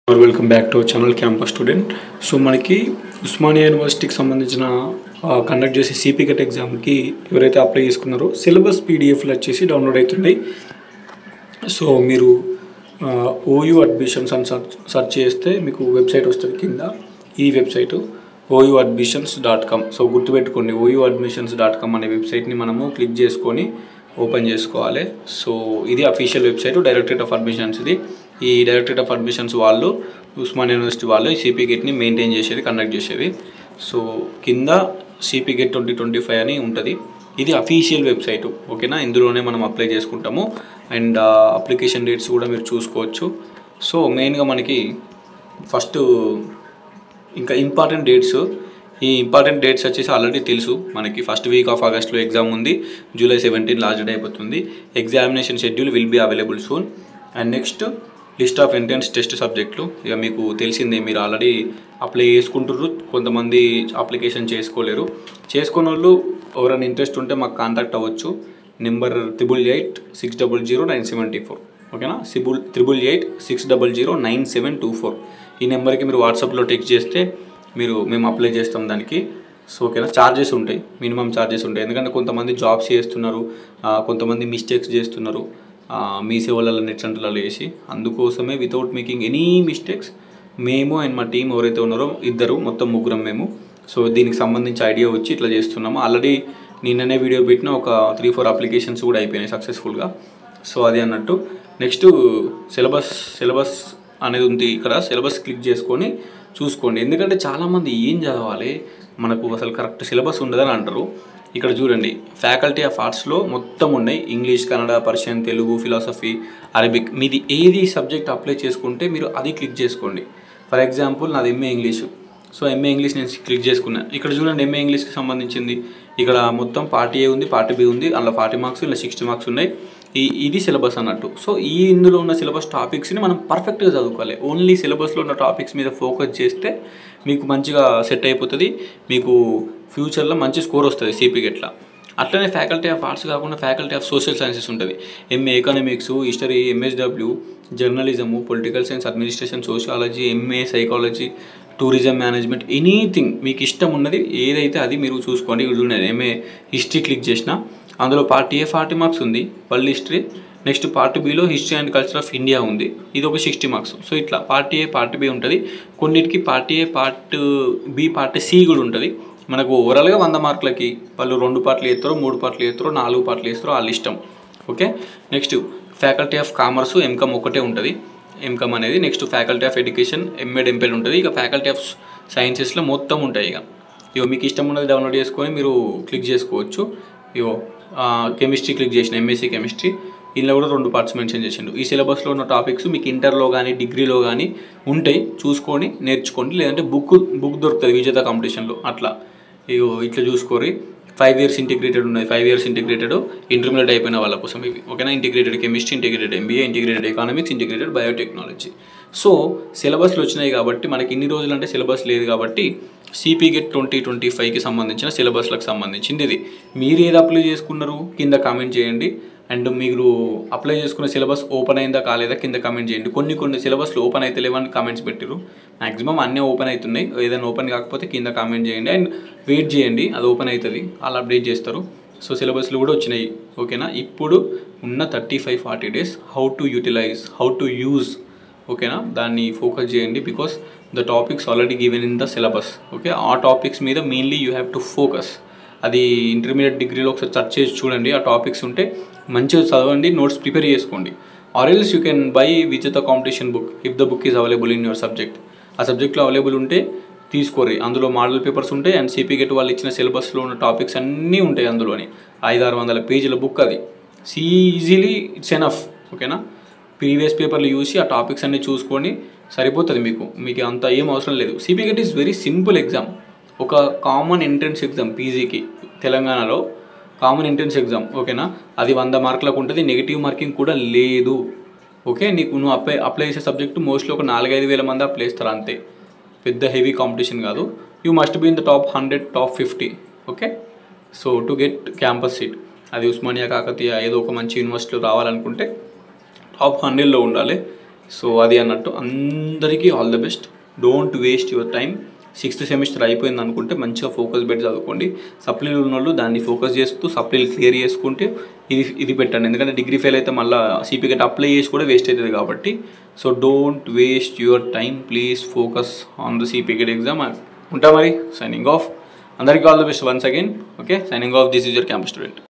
Welcome back to channel campus student. So మనకి ఉస్మానియా యూనివర్సిటీకి సంబంధించిన కండక్ట్ చేసే సిపి గెట్ ఎగ్జామ్కి ఎవరైతే అప్లై చేసుకున్నారో సిలబస్ పీడిఎఫ్లు వచ్చేసి డౌన్లోడ్ అవుతున్నాయి. సో మీరు ఓయూ అడ్మిషన్స్ అని సెర్చ్ చేస్తే మీకు వెబ్సైట్ వస్తుంది. కింద ఈ వెబ్సైటు ouadmissions.com. సో గుర్తుపెట్టుకోండి, ouadmissions.com అనే వెబ్సైట్ని మనము క్లిక్ చేసుకొని ఓపెన్ చేసుకోవాలి. సో ఇది official website, directorate of admissions. ఈ డైరెక్టరేట్ ఆఫ్ అడ్మిషన్స్ వాళ్ళు ఉస్మానియా యూనివర్సిటీ వాళ్ళు ఈ సిపి గెట్ని మెయింటైన్ చేసేది, కండక్ట్ చేసేది. సో కింద సిపి గెట్ 2025 అని ఉంటుంది. ఇది అఫీషియల్ వెబ్సైటు, ఓకేనా. ఇందులోనే మనం అప్లై చేసుకుంటాము అండ్ అప్లికేషన్ డేట్స్ కూడా మీరు చూసుకోవచ్చు. సో మెయిన్గా మనకి ఫస్ట్ ఇంకా ఇంపార్టెంట్ డేట్స్, ఈ ఇంపార్టెంట్ డేట్స్ వచ్చేసి ఆల్రెడీ తెలుసు మనకి. ఫస్ట్ వీక్ ఆఫ్ ఆగస్ట్లో ఎగ్జామ్ ఉంది, July 17 లాస్ట్ డేట్ అయిపోతుంది. Examination schedule will be available soon. And next list of entrance test సబ్జెక్టులు ఇక మీకు తెలిసిందే, మీరు ఆల్రెడీ అప్లై చేసుకుంటారు. కొంతమంది అప్లికేషన్ చేసుకోలేరు. చేసుకున్న వాళ్ళు ఎవరైనా ఇంట్రెస్ట్ ఉంటే మాకు కాంటాక్ట్ అవ్వచ్చు. నెంబర్ 8886009724, ఓకేనా. 8886009724 ఈ నెంబర్కి మీరు వాట్సాప్లో టెక్స్ట్ చేస్తే మేము అప్లై చేస్తాం దానికి. సో ఓకేనా. ఛార్జెస్ ఉంటాయి, మినిమం ఛార్జెస్ ఉంటాయి. ఎందుకంటే కొంతమంది జాబ్స్ చేస్తున్నారు, కొంతమంది మిస్టేక్స్ చేస్తున్నారు మీ సేవలలో నెట్ సెంటర్లలో వేసి. అందుకోసమే వితౌట్ మేకింగ్ ఎనీ మిస్టేక్స్ మేము అండ్ మా టీం ఎవరైతే ఉన్నారో మొత్తం ముగ్గురం మేము. సో దీనికి సంబంధించి ఐడియా వచ్చి ఇట్లా చేస్తున్నాము. ఆల్రెడీ నిన్ననే వీడియో పెట్టిన ఒక 3-4 అప్లికేషన్స్ కూడా అయిపోయినాయి సక్సెస్ఫుల్గా. సో అది అన్నట్టు. నెక్స్ట్ సిలబస్ అనేది ఉంది. ఇక్కడ సిలబస్ క్లిక్ చేసుకొని చూసుకోండి. ఎందుకంటే చాలామంది ఏం చదవాలి, మనకు అసలు కరెక్ట్ సిలబస్ ఉండదని అంటారు. ఇక్కడ చూడండి, ఫ్యాకల్టీ ఆఫ్ ఆర్ట్స్లో మొత్తం ఉన్నాయి. English, Kannada, Persian, Telugu, philosophy, Arabic. మీది ఏది సబ్జెక్ట్ అప్లై చేసుకుంటే మీరు అది క్లిక్ చేసుకోండి. ఫర్ ఎగ్జాంపుల్ నాది MA English. So MA English నేను క్లిక్ చేసుకున్నాను. ఇక్కడ చూడండి, ఎంఏ ఇంగ్లీష్కి సంబంధించింది ఇక్కడ మొత్తం పార్ట్ ఏ ఉంది, పార్ట్ బి ఉంది. అందులో 40 మార్క్స్, ఇలా 60 మార్క్స్ ఉన్నాయి. ఇది సిలబస్ అన్నట్టు. సో ఇందులో ఉన్న సిలబస్ టాపిక్స్ని మనం పర్ఫెక్ట్గా చదువుకోవాలి. ఓన్లీ సిలబస్లో ఉన్న టాపిక్స్ మీద ఫోకస్ చేస్తే మీకు మంచిగా సెట్ అయిపోతుంది. మీకు ఫ్యూచర్లో మంచి స్కోర్ వస్తుంది సిపి గెట్లా. అట్లనే ఫ్యాకల్టీ ఆఫ్ ఆర్ట్స్ కాకుండా ఫ్యాకల్టీ ఆఫ్ సోషల్ సైన్సెస్ ఉంటుంది. MA economics, history, MSW, journalism, political science, administration, sociology, MA psychology, tourism management, anything మీకు ఇష్టం ఉన్నది ఏదైతే అది మీరు చూసుకోండి. ఇక్కడ చూడండి, ఎంఏ హిస్టరీ క్లిక్ చేసిన అందులో పార్ట్ ఏ 40 మార్క్స్ ఉంది, world history. Next part below history and culture of India ఉంది, ఇది ఒక 60 మార్క్స్. సో ఇట్లా పార్ట్ ఏ, పార్ట్ బి ఉంటుంది. కొన్నిటికి part A, part B, part C కూడా ఉంటుంది. మనకు ఓవరాల్గా 100 మార్కులకి వాళ్ళు 2 పార్ట్లు చేస్తారో, 3 పార్ట్లు చేస్తారో, 4 పార్ట్లు చేస్తారో వాళ్ళ ఇష్టం, okay. Next faculty of commerce, MCom ఒకటే ఉంటుంది, ఎంకామ్ అనేది. Next faculty of education, M Ed, M P Ed ఉంటుంది. ఇక ఫ్యాకల్టీ ఆఫ్ సైన్సెస్లో మొత్తం ఉంటాయి. ఇక మీకు ఇష్టం ఉన్నది డౌన్లోడ్ చేసుకొని మీరు క్లిక్ చేసుకోవచ్చు. కెమిస్ట్రీ క్లిక్ చేసిన, ఎంఎస్సీ కెమిస్ట్రీ. ఇందులో కూడా 2 పార్ట్స్ మెన్షన్ చేసిండు. ఈ సిలబస్లో ఉన్న టాపిక్స్ మీకు ఇంటర్లో కానీ డిగ్రీలో కానీ ఉంటాయి, చూసుకొని నేర్చుకోండి. లేదంటే బుక్ దొరుకుతుంది విజేత కాంపిటీషన్లో, అట్లా ఇట్లా చూసుకోరి. 5 years ఇంటిగ్రేటెడ్ ఉన్నది, 5 years ఇంటిగ్రేటెడ్ ఇంటర్మీడియట్ అయిపోయిన వాళ్ళ కోసం ఇవి, ఓకేనా. Integrated chemistry, integrated MBA, integrated economics, integrated biotechnology. So సిలబస్లు వచ్చినాయి కాబట్టి మనకి ఇన్ని రోజులు అంటే సిలబస్ లేదు కాబట్టి సిపి గెట్ 2025కి సంబంధించిన సిలబస్లకు సంబంధించింది ఇది. మీరు ఏది అప్లై చేసుకున్నారు కింద కామెంట్ చేయండి. అండ్ మీరు అప్లై చేసుకున్న సిలబస్ ఓపెన్ అయిందా కాలేదా కింద కామెంట్ చేయండి. కొన్ని సిలబస్లు ఓపెన్ అయితే లేవని కామెంట్స్ పెట్టారు. మ్యాక్సిమం అన్నీ ఓపెన్ అవుతున్నాయి. ఏదైనా ఓపెన్ కాకపోతే కింద కామెంట్ చేయండి అండ్ వెయిట్ చేయండి, అది ఓపెన్ అవుతుంది, అలా అప్డేట్ చేస్తారు. సో సిలబస్లు కూడా వచ్చినాయి, ఓకేనా. ఇప్పుడు ఉన్న 35-40 days how to utilize, how to use, ఓకేనా. దాన్ని ఫోకస్ చేయండి. Because the topics already given in the syllabus, okay. ఆ టాపిక్స్ మీద mainly you have to focus. అది ఇంటర్మీడియట్ డిగ్రీలో ఒకసారి సెర్చ్ చేసి చూడండి, ఆ టాపిక్స్ ఉంటే మంచిగా చదవండి, నోట్స్ ప్రిపేర్ చేసుకోండి. Or else you can buy Vijetha competition book if the book is available in your subject. ఆ సబ్జెక్ట్లో అవైలబుల్ ఉంటే తీసుకోరి. అందులో మోడల్ పేపర్స్ ఉంటాయి అండ్ సిపి గెట్ వాళ్ళు ఇచ్చిన సిలబస్లో ఉన్న టాపిక్స్ అన్నీ ఉంటాయి అందులోని. 500-600 పేజీల బుక్ అది. ఈజీలీ ఇట్స్ ఎనఫ్, ఓకేనా. ప్రీవియస్ పేపర్లు చూసి ఆ టాపిక్స్ అన్నీ చూసుకొని సరిపోతుంది. మీకు అంత ఏం అవసరం లేదు. CP get is very simple exam. ఒక కామన్ ఎంట్రన్స్ ఎగ్జామ్ పీజీకి తెలంగాణలో కామన్ ఎంట్రన్స్ ఎగ్జామ్, ఓకేనా. అది 100 మార్కులకు ఉంటుంది, నెగిటివ్ మార్కింగ్ కూడా లేదు, ఓకే. నువ్వు అప్లై చేసే సబ్జెక్టు మోస్ట్లీ ఒక 4-5 వేల మంది అప్లై చేస్తారు అంతే. పెద్ద హెవీ కాంపిటీషన్ కాదు. You must be in the top 100, top 50, okay. So to get campus seat, అది ఉస్మానియా, కాకతీయ ఏదో ఒక మంచి యూనివర్సిటీలో రావాలనుకుంటే టాప్ 100లో ఉండాలి. సో అది అన్నట్టు అందరికీ all the best. Don't waste your time. 6th semester అయిపోయింది అనుకుంటే మంచిగా ఫోకస్ పెట్టి చదువుకోండి. సప్లీలు ఉన్న వాళ్ళు దాన్ని ఫోకస్ చేస్తూ సప్లీలు క్లియర్ చేసుకుంటే ఇది పెట్టండి. ఎందుకంటే డిగ్రీ ఫెయిల్ అయితే మళ్ళీ సిపి గట్ అప్లై చేసి కూడా వేస్ట్ అవుతుంది కాబట్టి. So don't waste your time, please focus on the CP GET exam. ఉంటా మరి, సైనింగ్ ఆఫ్. అందరికీ all the best once again. Okay, signing off. This is your campus student.